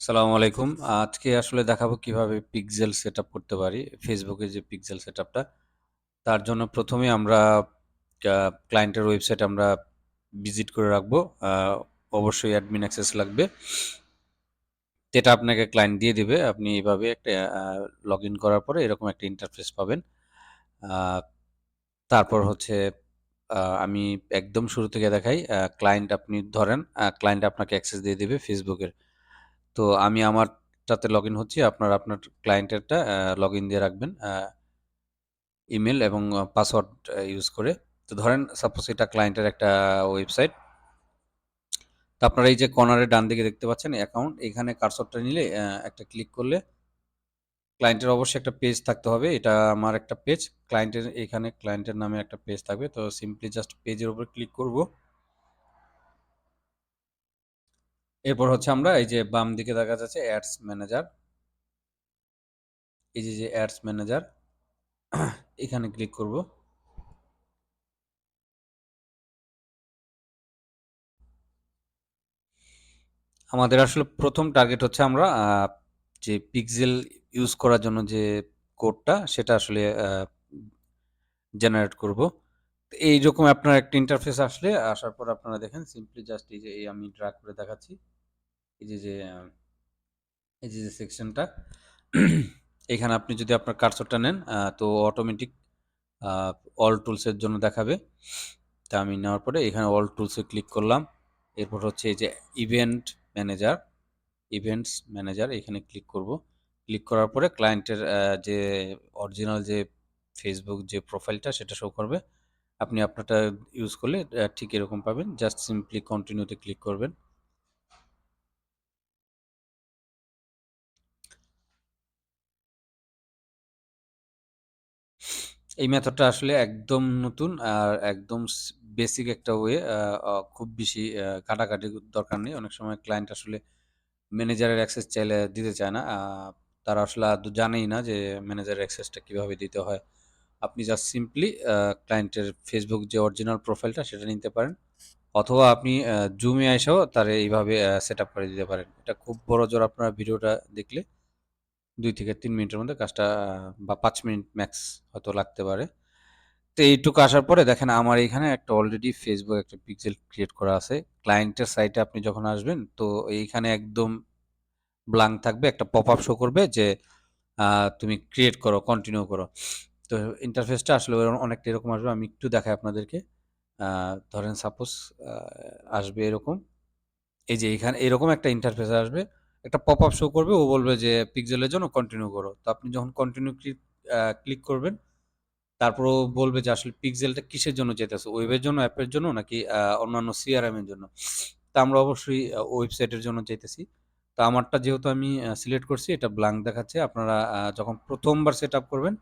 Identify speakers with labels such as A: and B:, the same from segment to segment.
A: সালামু আলাইকুম। আজকে আসলে দেখাবো কিভাবে পিক্সেল সেটআপ করতে পারি। ফেসবুকে যে পিক্সেল সেটআপটা, তার জন্য ১ম এ আমরা ক্লায়েন্টের ওয়েবসাইট আমরা ভিজিট করে রাখবো। আ অবশ্যই অ্যাডমিন অ্যাক্সেস লাগবে। যেটা আপনাকে ক্লায়েন্ট দিয়ে দিবে। আপনি এভাবে একটা লগইন করার পরে এরকম একটা ইন্টারফেস পাবেন। আ তারপর হচ্ছে আমি একদম শুরু থেকে দেখাই। ক্লায়েন্ট আপনি ধরেন, ক্লায়েন্ট আপনাকে অ্যাক্সেস দিয়ে দিবে ফেসবুকের। তো আমি আমারটাতে লগইন হচ্ছি। আপনার ক্লায়েন্টেরটা লগইন দিয়ে রাখবেন ইমেইল এবং পাসওয়ার্ড ইউজ করে। তো ধরেন সাপোজ এটা ক্লায়েন্টের একটা ওয়েবসাইট। তো আপনারা এই যে কর্নারে ডান দিকে দেখতে পাচ্ছেন অ্যাকাউন্ট, এখানে কার্সরটা নিলে একটা ক্লিক করলে ক্লায়েন্টের অবশ্যই একটা পেজ থাকতে হবে। এটা আমার একটা পেজ। এখানে ক্লায়েন্টের নামে একটা পেজ থাকবে। তো সিম্পলি জাস্ট পেজের উপর ক্লিক করব। এরপর হচ্ছে আমরা এই যে বাম দিকে দেখা যাচ্ছে অ্যাডস ম্যানেজার। এই যে অ্যাডস ম্যানেজার এখানে ক্লিক করব। আমাদের আসলে ১ম টার্গেট হচ্ছে আমরা যে পিক্সেল ইউজ করার জন্য যে কোডটা সেটা আসলে জেনারেট করব। তো এইরকম আপনার একটা ইন্টারফেস আসার পর আপনারা দেখেন সিম্পলি জাস্ট এই যে আমি ড্র্যাগ করে দেখাচ্ছি। এই যে এই যে সেকশনটা এখানে আপনি যদি আপনার কার্সরটা নেন তো অটোমেটিক আ অল টুলস এর জন্য দেখাবে। তা আমি নেওয়ার পরে এখানে অল টুলস এ ক্লিক করলাম। এরপর হচ্ছে এই যে ইভেন্ট ম্যানেজার ইভেন্টস ম্যানেজার এখানে ক্লিক করব। ক্লিক করার পরে ক্লায়েন্টের যে অরিজিনাল যে ফেসবুক যে প্রোফাইলটা সেটা শো করবে। আপনি আপনারটা ইউজ করলে ঠিক এরকম পাবেন। জাস্ট সিম্পলি কন্টিনিউ তে ক্লিক করবেন। এই মেথডটা আসলে একদম নতুন আর একদম বেসিক একটা ওয়ে। খুব বেশি কাটাকাটির দরকার নেই। অনেক সময় ক্লায়েন্ট আসলে ম্যানেজারের অ্যাক্সেস চাইলে দিতে চায় না। তারা আসলে আদৌ জানেই না যে ম্যানেজারের অ্যাক্সেসটা কিভাবে দিতে হয়। আপনি জাস্ট সিম্পলি ক্লায়েন্টের ফেসবুক যে অরিজিনাল প্রোফাইলটা সেটা নিতে পারেন। অথবা আপনি জুমে এসেও তারে এইভাবে সেটআপ করে দিতে পারেন। এটা খুব বড়জোর আপনার ভিডিওটা দেখলে ২ থেকে ৩ মিনিটের মধ্যে কাজটা বা ৫ মিনিট ম্যাক্স হয়তো লাগতে পারে। তো এইটুকু আসার পরে দেখেন আমার এখানে একটা অলরেডি ফেসবুক একটা পিক্সেল ক্রিয়েট করা আছে। ক্লায়েন্টের সাইটে আপনি যখন আসবেন তো এইখানে একদম ব্ল্যাঙ্ক থাকবে। একটা পপআপ শো করবে যে আ তুমি ক্রিয়েট করো, কন্টিনিউ করো। তো ইন্টারফেসটা আসলে অনেকটা এরকম আসবে। আমি একটু দেখাই আপনাদেরকে। আ ধরেন সাপোজ আ আসবে এরকম। এই যে এখানে এরকম একটা ইন্টারফেস আসবে। একটা পপআপ শো করবে। ও বলবে যে পিক্সেলের জন্য কন্টিনিউ করো। তো আপনি যখন কন্টিনিউ ক্লিক করবেন, তারপর ও বলবে যে আসলে পিক্সেলটা কিসের জন্য চাইতেছো? ওয়েবের জন্য, অ্যাপের জন্য নাকি অন্যান্য সিআরএম এর জন্য? তো আমরা অবশ্যই ওয়েবসাইটের জন্য চাইতেছি। তো আমারটা যেহেতু আমি সিলেক্ট করছি এটা ব্ল্যাঙ্ক দেখাচ্ছে। আপনারা যখন ১ম বার সেটআপ করবেন,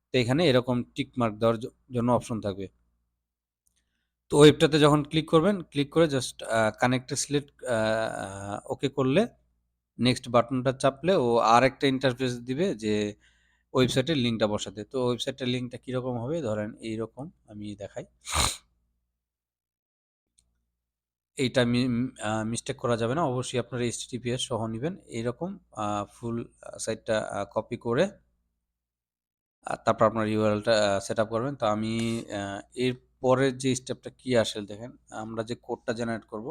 A: তো এখানে এরকম টিক মার্ক দেওয়ার জন্য অপশন থাকবে। তো ওয়েবটাতে যখন ক্লিক করবেন, ক্লিক করে জাস্ট কানেক্টে সিলেক্ট ওকে করলে নেক্সট বাটনটা চাপলে ও আরেকটা ইন্টারফেস দিবে যে ওয়েবসাইটের লিঙ্কটা বসাতে। তো ওয়েবসাইটের লিঙ্কটা কিরকম হবে? ধরেন এইরকম আমি দেখাই। এইটা মিস্টেক করা যাবে না। অবশ্যই আপনারা HTTPS সহ নিবেন। এইরকম ফুল সাইটটা কপি করে তারপর আপনার ইউআরএলটা সেটআপ করবেন। তো আমি আ এর পরের যে স্টেপটা কি আসে দেখেন, আমরা যে কোডটা জেনারেট করব,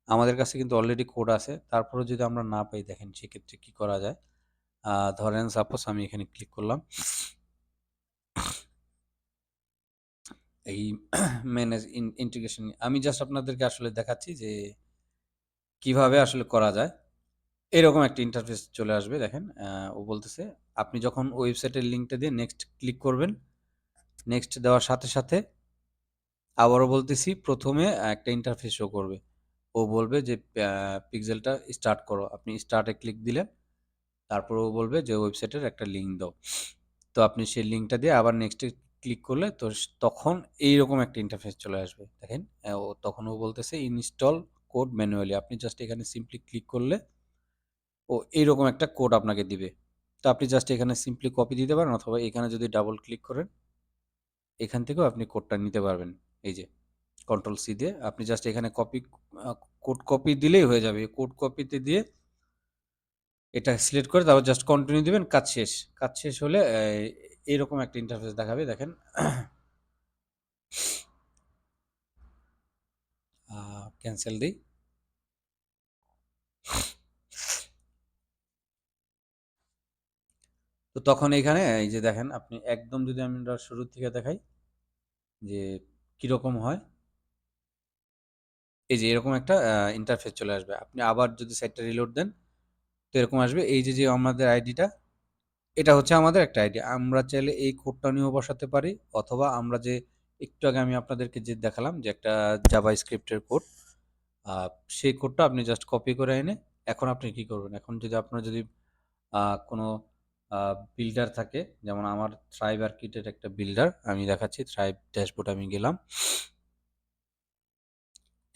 A: আমাদের কাছে কিন্তু অলরেডি কোড আছে। তারপরেও যদি আমরা না পাই দেখেন সেক্ষেত্রে কি করা যায়? আ ধরেন সাপোজ আমি এখানে ক্লিক করলাম। এই ম্যানেজ ইন্টিগ্রেশন আমি জাস্ট আপনাদেরকে আসলে দেখাচ্ছি যে কিভাবে আসলে করা যায়। এরকম একটা ইন্টারফেস চলে আসবে দেখেন। ও বলতেছে আপনি যখন ওয়েবসাইটের লিঙ্কটা দিয়ে নেক্সট ক্লিক করবেন, নেক্সট দেওয়ার সাথে আবারও বলতেছি ১ম এ একটা ইন্টারফেস শো করবে। ও বলবে যে পিক্সেলটা স্টার্ট করো। আপনি স্টার্ট এ ক্লিক দিলেন। তারপর ও বলবে যে ওয়েবসাইটের একটা লিঙ্ক দাও। তো আপনি সেই লিঙ্কটা দিয়ে আবার নেক্সট এ ক্লিক করলে তো তখন এইরকম একটা ইন্টারফেস চলে আসবে। দেখেন তখন ও বলতেছে ইনস্টল কোড ম্যানুয়ালি। আপনি জাস্ট এখানে সিম্পলি ক্লিক করলে ও এইরকম একটা কোড আপনাকে দিবে। তো আপনি জাস্ট এখানে সিম্পলি কপি দিতে পারেন অথবা এখানে যদি ডাবল ক্লিক করেন, এখান থেকেও আপনি কোডটা নিতে পারবেন। এই যে কন্ট্রোল সি দিয়ে আপনি জাস্ট এখানে আ কোড কপি দিলেই হয়ে যাবে। কোড কপিতে দিয়ে এটা সিলেক্ট করে তারপর জাস্ট কন্টিনিউ দিবেন, কাজ শেষ। কাজ শেষ হলে এইরকম একটা ইন্টারফেস দেখাবে দেখেন। ক্যান্সেল দিই। তো তখন এখানে এই যে দেখেন আপনি একদম যদি আমরা শুরু থেকে দেখাই যে কিরকম হয়, এই যে এরকম একটা ইন্টারফেস চলে আসবে। আপনি আবার যদি সাইটটা রিলোড দেন তো এরকম আসবে। এই যে যে আমাদের আইডিটা, এটা হচ্ছে আমাদের একটা আইডি। আমরা চাইলে এই কোডটা নিয়েও বসাতে পারি, অথবা আমরা যে একটু আগে আমি আপনাদেরকে যে দেখালাম যে একটা জাভা স্ক্রিপ্টের কোড, সেই কোডটা আপনি জাস্ট কপি করে এনে এখন আপনি কি করবেন, এখন যদি আপনার যদি কোনো বিল্ডার থাকে, যেমন আমার থ্রাইভ আর্কিটের একটা বিল্ডার আমি দেখাচ্ছি। থ্রাইভ ড্যাশবোর্ড আমি গেলাম,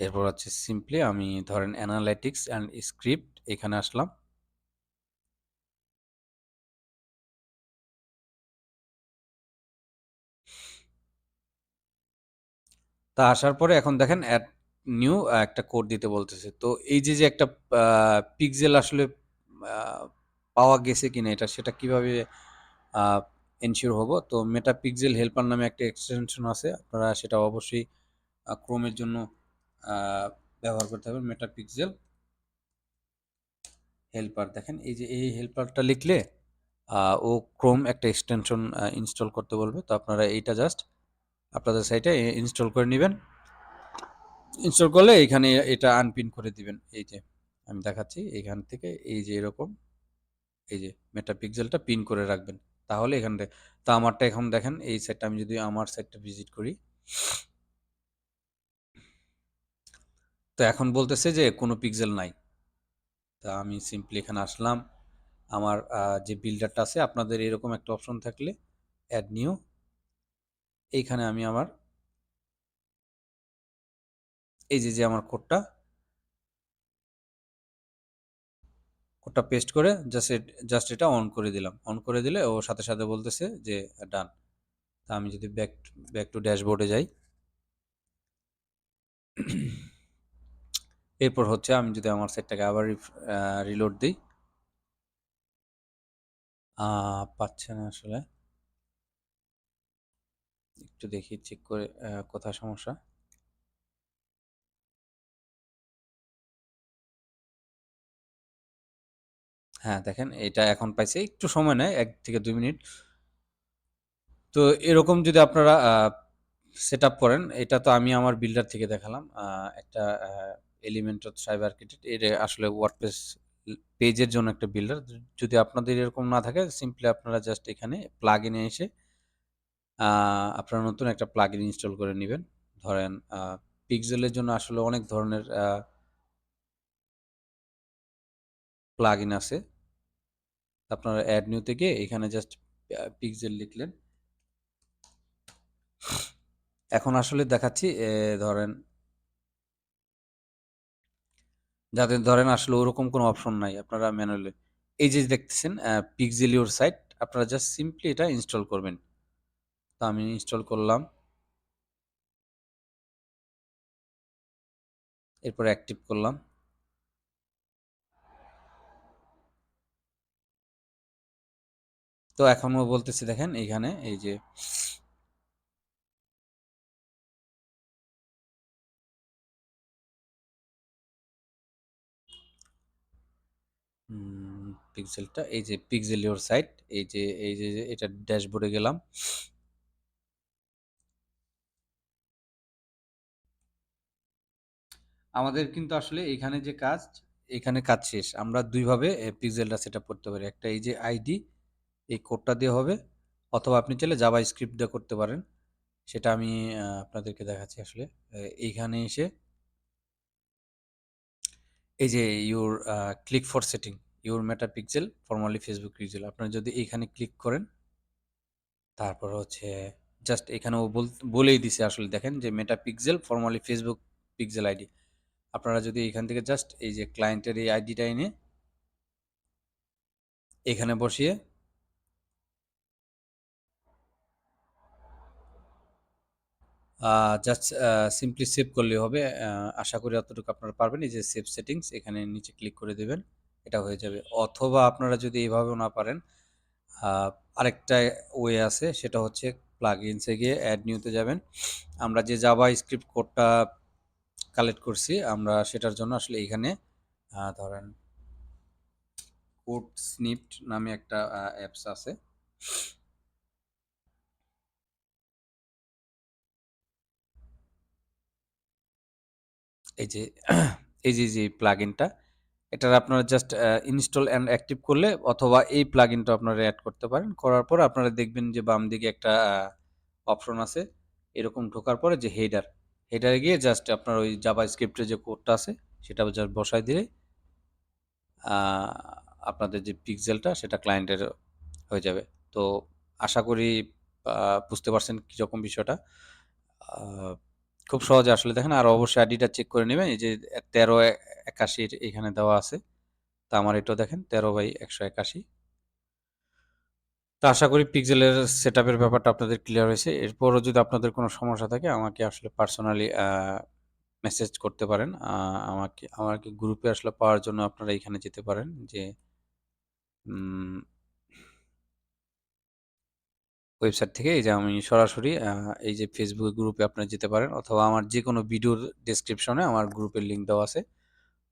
A: এরপর হচ্ছে সিম্পলি আমি ধরেন অ্যানালাইটিক্স অ্যান্ড স্ক্রিপ্ট এখানে আসলাম। তা আসার পরে এখন দেখেন অ্যাড নিউ একটা কোড দিতে বলতেছে। তো এই যে যে একটা পিক্সেল আসলে পাওয়া গেছে কিনা এটা, সেটা কিভাবে এনশিওর হবো? তো মেটা পিক্সেল হেল্পার নামে একটা এক্সটেনশন আছে, আপনারা সেটা অবশ্যই ক্রোমের জন্য ব্যবহার করতে হবে। মেটা পিক্সেল হেল্পার, দেখেন এই যে এই হেল্পারটা লিখলে ও ক্রোম একটা এক্সটেনশন ইনস্টল করতে বলবে। তো আপনারা এইটা জাস্ট আপনাদের সাইটে ইনস্টল করে নেবেন। ইনস্টল করলে এখানে এটা আনপিন করে দিবেন। এই যে আমি দেখাচ্ছি এখান থেকে, এই যে এরকম এই যে মেটা পিক্সেলটা পিন করে রাখবেন। তাহলে এখান থেকে, তা আমারটা এখন দেখেন এই সাইটটা আমি যদি আমার সাইটটা ভিজিট করি, তো এখন বলতেছে যে কোনো পিক্সেল নাই। তা আমি সিম্পলি এখানে আসলাম, আমার যে বিল্ডারটা আছে, আপনাদের এরকম একটা অপশন থাকলে অ্যাড নিউ, এইখানে আমি আমার এই যে যে আমার কোডটা পেস্ট করে জাস্ট এটা অন করে দিলাম। অন করে দিলে ও সাথে সাথে বলতেছে যে ডান। তা আমি যদি ব্যাক টু ড্যাশবোর্ডে যাই, এরপর হচ্ছে আমি যদি আমার সেটটাকে আবার রিলোড দিই, পাচ্ছে না আসলে। একটু দেখি চেক করে কোথায় সমস্যা। হ্যাঁ, দেখেন এটা এখন পাইছে, একটু সময় নেয় ১ থেকে ২ মিনিট। তো এরকম যদি আপনারা সেটআপ করেন, এটা তো আমি আমার বিল্ডার থেকে দেখালাম। একটা এলিমেন্টর থ্রাইভ আর্কিটেক্ট, এর আসলে ওয়ার্ডপ্রেস পেজের জন্য একটা বিল্ডার। যদি আপনাদের এরকম না থাকে, সিম্পলি আপনারা জাস্ট এখানে প্লাগইনে এসে আপনারা নতুন একটা প্লাগইন ইনস্টল করে নিবেন। ধরেন পিক্সেলের জন্য আসলে অনেক ধরনের প্লাগইন আছে। আপনারা অ্যাড নিউ থেকে এখানে জাস্ট পিক্সেল লিখলেন। এখন আসলে দেখাচ্ছি ধরেন যাদের ধরেন আসলে ওরকম কোনো অপশন নাই, আপনারা ম্যানুয়ালি এই যে দেখতেছেন পিক্সেল ইউর সাইট, আপনারা জাস্ট সিম্পলি এটা ইনস্টল করবেন। তো আমি ইনস্টল করলাম, এরপর অ্যাক্টিভ করলাম। তো এখনও বলতেছি দেখেন এইখানে এই যে পিক্সেলটা, এই যে পিক্সেল ইউর সাইট, এই যে এটা ড্যাশবোর্ডে গেলাম। আমাদের কিন্তু আসলে এখানে যে কাজ, এখানে কাজ শেষ। আমরা দুইভাবে পিক্সেলটা সেট আপ করতে পারি। একটা এই যে আইডি, এই কোডটা দিয়ে হবে, অথবা আপনি চাইলে জাভা স্ক্রিপ্ট দিয়ে করতে পারেন। সেটা আমি আপনাদেরকে দেখাচ্ছি আসলে। এইখানে এসে এই যে your click for setting your meta pixel formally Facebook pixel, আপনারা যদি এইখানে ক্লিক করেন, তারপর হচ্ছে জাস্ট এখানে ও বলেই দিছে আসলে, দেখেন যে Meta pixel formally Facebook pixel ID. আপনারা যদি এখান থেকে জাস্ট এই যে ক্লায়েন্টের এই আইডিটা এনে এখানে বসিয়ে জাস্ট সিম্পলি সেভ করলেই হবে। আশা করি অতটুকু আপনারা পারবেন। এই যে সেভ সেটিংস, এখানে নিচে ক্লিক করে দেবেন। এটা হয়ে যাবে। অথবা আপনারা যদি এভাবেও না পারেন, আ আরেকটা ওয়ে আছে, সেটা হচ্ছে প্লাগইনসে গিয়ে অ্যাড নিউতে যাবেন। আমরা যে জাভা স্ক্রিপ্ট কোডটা কালেক্ট করছি, আমরা সেটার জন্য আসলে এখানে ধরেন কোড স্নিপড নামে একটা অ্যাপস আছে। এই যে এই যে প্লাগইনটা, এটার আপনারা জাস্ট ইনস্টল অ্যান্ড অ্যাক্টিভ করলে, অথবা এই প্লাগইনটা আপনারা অ্যাড করতে পারেন। করার পর আপনারা দেখবেন যে বাম দিকে একটা অপশন আছে। এরকম ঢোকার পরে যে হেডারে গিয়ে জাস্ট আপনার ওই জাভাস্ক্রিপ্টের যে কোডটা আছে সেটা জাস্ট বসায় দিলে আ আপনাদের যে পিক্সেলটা সেটা ক্লায়েন্টের হয়ে যাবে। তো আশা করি আ বুঝতে পারছেন কিরকম বিষয়টা। আ খুব সহজে আসলে দেখেন, আর অবশ্যই আইডিটা চেক করে নিবেন। এই যে ১৩৮১ এখানে দেওয়া আছে। তো আমার এটাও দেখেন ১৩/১৮১। তো আশা করি পিক্সেলের সেটআপের ব্যাপারটা আপনাদের ক্লিয়ার হয়েছে। এরপরও যদি আপনাদের কোনো সমস্যা থাকে আমাকে আসলে পার্সোনালি মেসেজ করতে পারেন। আমাকে গ্রুপে আসলে পাওয়ার জন্য আপনারা এখানে যেতে পারেন যে উম ওয়েবসাইট থেকে, এই যে আমি সরাসরি এই যে Facebook গ্রুপে আপনারা যেতে পারেন, অথবা আমার যেকোনো ভিডিওর ডেসক্রিপশনে আমার গ্রুপের লিঙ্ক দেওয়া আছে।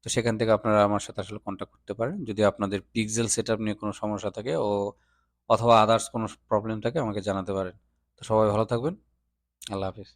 A: তো সেখান থেকে আপনারা আমার সাথে আসলে কনট্যাক্ট করতে পারেন। যদি আপনাদের পিক্সেল সেটআপ নিয়ে কোনো সমস্যা থাকে, অথবা আদার্স কোনো প্রবলেম থাকে আমাকে জানাতে পারেন। তো সবাই ভালো থাকবেন। আল্লাহ হাফেজ।